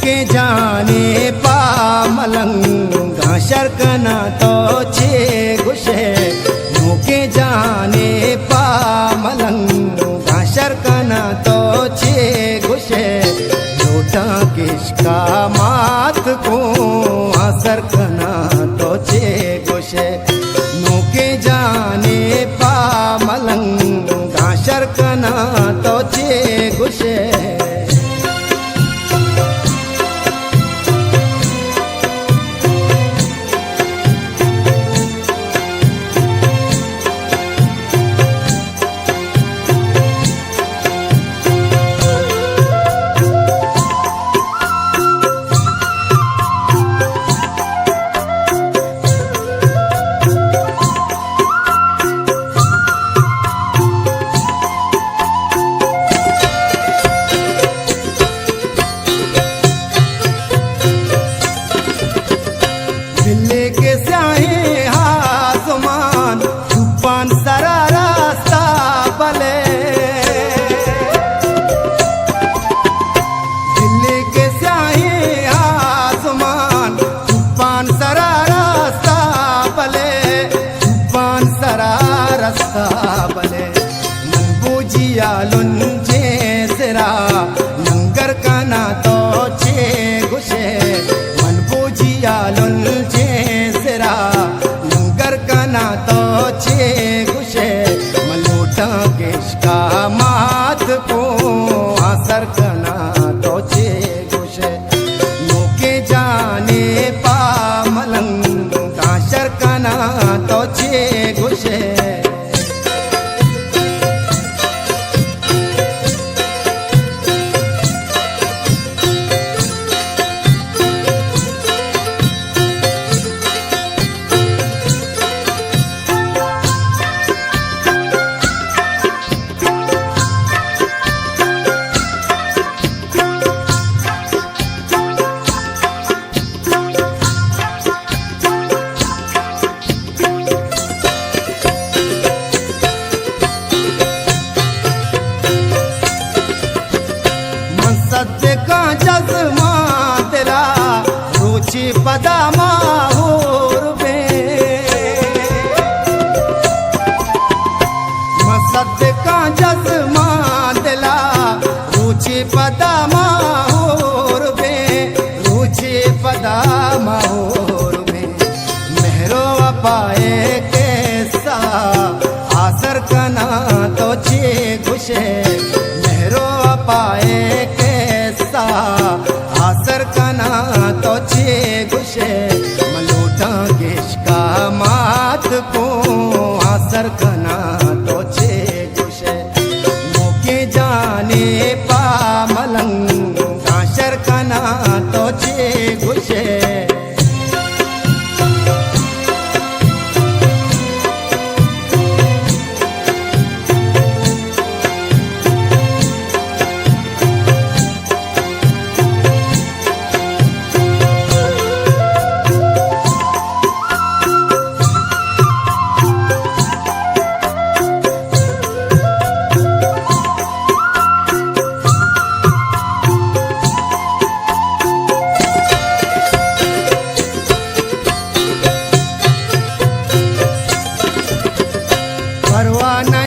के जाने पा मलंगा शर्कना तो छे गुशे के जाने पा मलंगा शर्कना तो छे गुशे लोटा किसका मात को सरकना तो छे गुशे के जाने पा मलंगा शर्कना तो छे गुशे के स्याहे आसमान तूफान सारा रास्ता बले दिल्ली के स्याहे आसमान तूफान सारा रास्ता बले तूफान सारा रास्ता बले मन बूझिया लुंजे सिरा लंगर काना तो छे गुशे मन बूझिया लुंजे लंगर काना तो छे गुशे मलोटा किसका मात को आसर कना तो छे गुशे लोके जाने पा मलंगा शर्कना तो छे गुशे सत्य का जज्मा तेरा रुचि पदामा होर सत्य का जज्मा तेरा रुचि पदामा होर रुचि पदामा होर मेहरो पाए कैसा आसर कना तो छे गुशे मेहरो पाए आसर कना तो छे गुशे मलोटा किसका मात को आसर कना तो छे गुशे मोके जाने